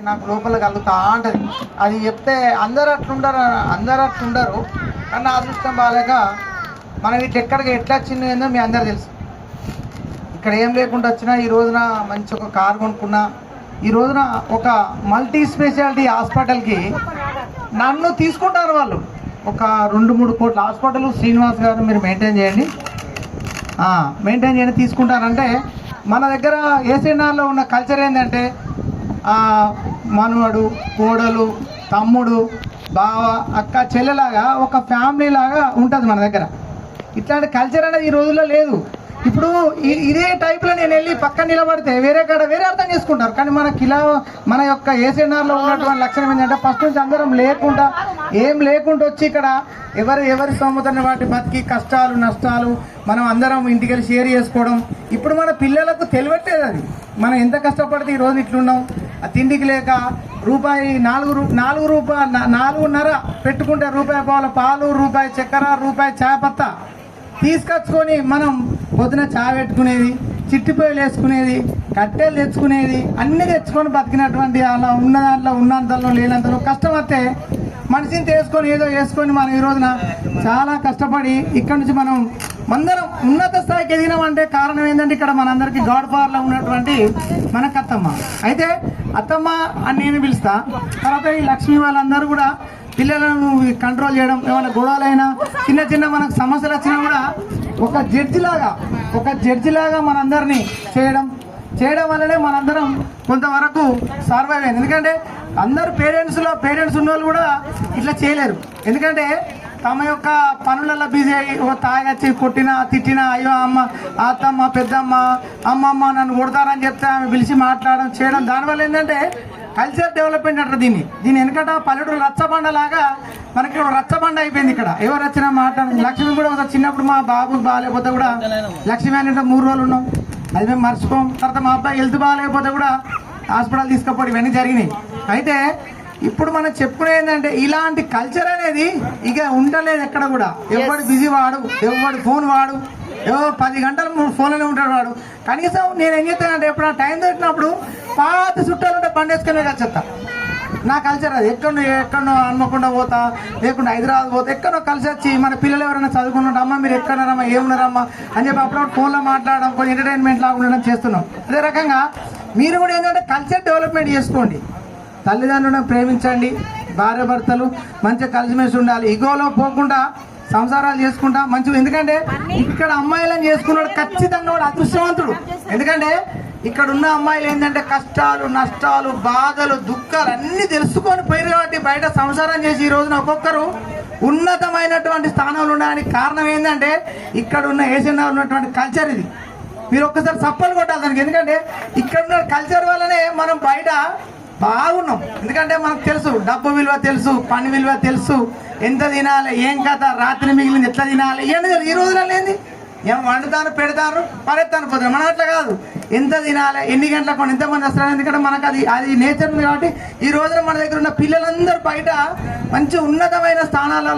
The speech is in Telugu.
నాకు లోపల కలుగుతా ఉంటుంది. అది చెప్తే అందరు అట్లుండరు. కానీ నా అదృష్టం బాగాలేక మనం ఇట్లా ఎక్కడికి ఎట్లా వచ్చిందో ఏందో మీ అందరు తెలుసు. ఇక్కడ ఏం లేకుండా వచ్చినా ఈ రోజున మంచి ఒక కారు కొనుక్కున్నా. ఈ రోజున ఒక మల్టీ స్పెషాలిటీ హాస్పిటల్కి నన్ను తీసుకుంటారు వాళ్ళు. ఒక 2-3 కోట్ల హాస్పిటల్ శ్రీనివాస్ గారు మీరు మెయింటైన్ చేయండి తీసుకుంటారంటే మన దగ్గర ఏసీఎన్ఆర్లో ఉన్న కల్చర్ ఏంటంటే మనవడు, కోడలు, తమ్ముడు, బావ, అక్క, చెల్లెలాగా ఒక ఫ్యామిలీ లాగా ఉంటుంది మన దగ్గర. ఇట్లాంటి కల్చర్ అనేది ఈ రోజుల్లో లేదు. ఇప్పుడు ఇదే టైప్లో నేను వెళ్ళి పక్కన నిలబడితే వేరే అర్థం చేసుకుంటారు. కానీ మన యొక్క ఏసీఎన్ఆర్లో ఉన్నటువంటి లక్షణం ఏంటంటే ఫస్ట్ నుంచి అందరం ఏం లేకుండా వచ్చి ఇక్కడ ఎవరి స్తోమతని వాటి బతికి కష్టాలు నష్టాలు మనం అందరం ఇంటికి వెళ్ళి షేర్ చేసుకోవడం. ఇప్పుడు మన పిల్లలకు తెలియట్లేదు అది. మనం ఎంత కష్టపడితే ఈ రోజు ఇట్లున్నాం. ఆ తిండికి లేక రూపాయి 4.5 పెట్టుకుంటే రూపాయి పావుల పాలు, రూపాయి చక్కెర, రూపాయి చాయ్ పత్తా తీసుకొచ్చుకొని మనం పొద్దున చాయ్ పెట్టుకునేది, చిట్టిపోయలు వేసుకునేది, కట్టెలు తెచ్చుకునేది, అన్నీ తెచ్చుకొని బతికినటువంటి అలా ఉన్న దాంట్లో ఉన్నంతలో లేనంతలో కష్టం వస్తే మనిషిని తీసుకొని ఏదో వేసుకొని మనం ఈ రోజున చాలా కష్టపడి ఇక్కడ నుంచి మనం అందరం ఉన్నత స్థాయికి ఎదిగినామంటే కారణం ఏంటంటే ఇక్కడ మనందరికీ గాడ్ ఫాదర్లో ఉన్నటువంటి మనకు అత్తమ్మ. అయితే అత్తమ్మ అని నేను పిలుస్తా. తర్వాత ఈ లక్ష్మి వాళ్ళందరూ కూడా పిల్లలను కంట్రోల్ చేయడం, ఏమైనా గొడవలైనా చిన్న మనకు సమస్యలు వచ్చినా కూడా ఒక జడ్జిలాగా మనందరినీ చేయడం వల్లనే మనందరం కొంతవరకు సర్వైవ్ అయింది. ఎందుకంటే అందరు పేరెంట్స్ ఉన్న వాళ్ళు కూడా ఇట్లా చేయలేరు. ఎందుకంటే తమ యొక్క పనులలో బిజీ అయ్యి తాగొచ్చి కొట్టినా తిట్టినా అయ్యో అమ్మ, అత్తమ్మ, పెద్దమ్మ, అమ్మమ్మ నన్ను కొడతారని చెప్తే ఆమె పిలిచి మాట్లాడడం చేయడం. దానివల్ల ఏంటంటే కల్చర్ డెవలప్మెంట్ అంటారు దీన్ని వెనకట పల్లెటూరు రచ్చబండ లాగా మనకి రచ్చబండ అయిపోయింది. ఇక్కడ ఎవరు వచ్చినా మాట్లాడు. లక్ష్మి కూడా ఒకసారి చిన్నప్పుడు మా బాబు బాగాలేకపోతే కూడా లక్ష్మి అంటే 3 రోజులు ఉన్నాం, అది మేము మర్చిపోం. తర్వాత మా అబ్బాయి హెల్త్ బాగాలేకపోతే కూడా హాస్పిటల్ తీసుకుపోయి ఇవన్నీ జరిగినాయి. అయితే ఇప్పుడు మనం చెప్పుకునే ఏంటంటే ఇలాంటి కల్చర్ అనేది ఇక ఉండలేదు ఎక్కడ కూడా. ఎవడు బిజీ వాడు, ఎవడు ఫోన్ వాడు, 10 గంటలు ఫోన్లోనే ఉంటాడు వాడు. కనీసం నేను ఏం చెప్తానంటే ఎప్పుడైనా టైం దొరికినప్పుడు పాత చుట్టాలు ఉంటే పండేసుకునే కలిసేస్తా. నా కల్చర్ అది. ఎక్కడో హన్మకొండ పోతా, లేకుండా హైదరాబాద్ పోతా, ఎక్కడో కలిసి వచ్చి మన పిల్లలు ఎవరైనా చదువుకున్నట్టు అమ్మ మీరు ఎక్కడున్నారమ్మా, ఏమున్నారమ్మా అని చెప్పి అప్పుడప్పుడు ఫోన్లో మాట్లాడడం, కొంచెం ఎంటర్టైన్మెంట్ లాగా ఉండడం చేస్తున్నాం. అదే రకంగా మీరు కూడా ఏంటంటే కల్చర్ డెవలప్మెంట్ చేసుకోండి. తల్లిదండ్రులను ప్రేమించండి, భార్య భర్తలు మంచిగా కలిసిమెలిసి ఉండాలి. ఇగోలో పోకుండా సంసారాలు చేసుకుంటా మంచిగా. ఎందుకంటే ఇక్కడ అమ్మాయిలను చేసుకున్నాడు ఖచ్చితంగా వాడు అదృష్టవంతుడు. ఎందుకంటే ఇక్కడ ఉన్న అమ్మాయిలు ఏంటంటే కష్టాలు, నష్టాలు, బాధలు, దుఃఖాలు అన్నీ తెలుసుకొని పోయి కాబట్టి బయట సంసారం చేసి ఈ రోజున ఒక్కొక్కరు ఉన్నతమైనటువంటి స్థానంలో ఉండడానికి కారణం ఏంటంటే ఇక్కడ ఉన్న ఏషియన్లో ఉన్నటువంటి కల్చర్ ఇది. మీరు ఒక్కసారి చప్పలు కొట్టాలి దానికి. ఎందుకంటే ఇక్కడ ఉన్న కల్చర్ వల్లనే మనం బయట బాగున్నాం. ఎందుకంటే మనకు తెలుసు డబ్బు విలువ తెలుసు, పని విలువ తెలుసు, ఎంత తినాలి, ఏం కథ, రాత్రి మిగిలింది ఎట్లా తినాలి, ఇవన్నీ తెలుసు. ఈ రోజున లేని ఏం వండుతాను, పెడతాను, పరెత్తాను, పోతాను. మనం అట్లా కాదు. ఎంత తినాలి, ఎన్ని గంటలకు ఎంతమంది వస్తారు. ఎందుకంటే మనకు అది నేచర్ ఉంది. కాబట్టి ఈ రోజున మన దగ్గర ఉన్న పిల్లలందరూ బయట మంచి ఉన్నతమైన స్థానాలలో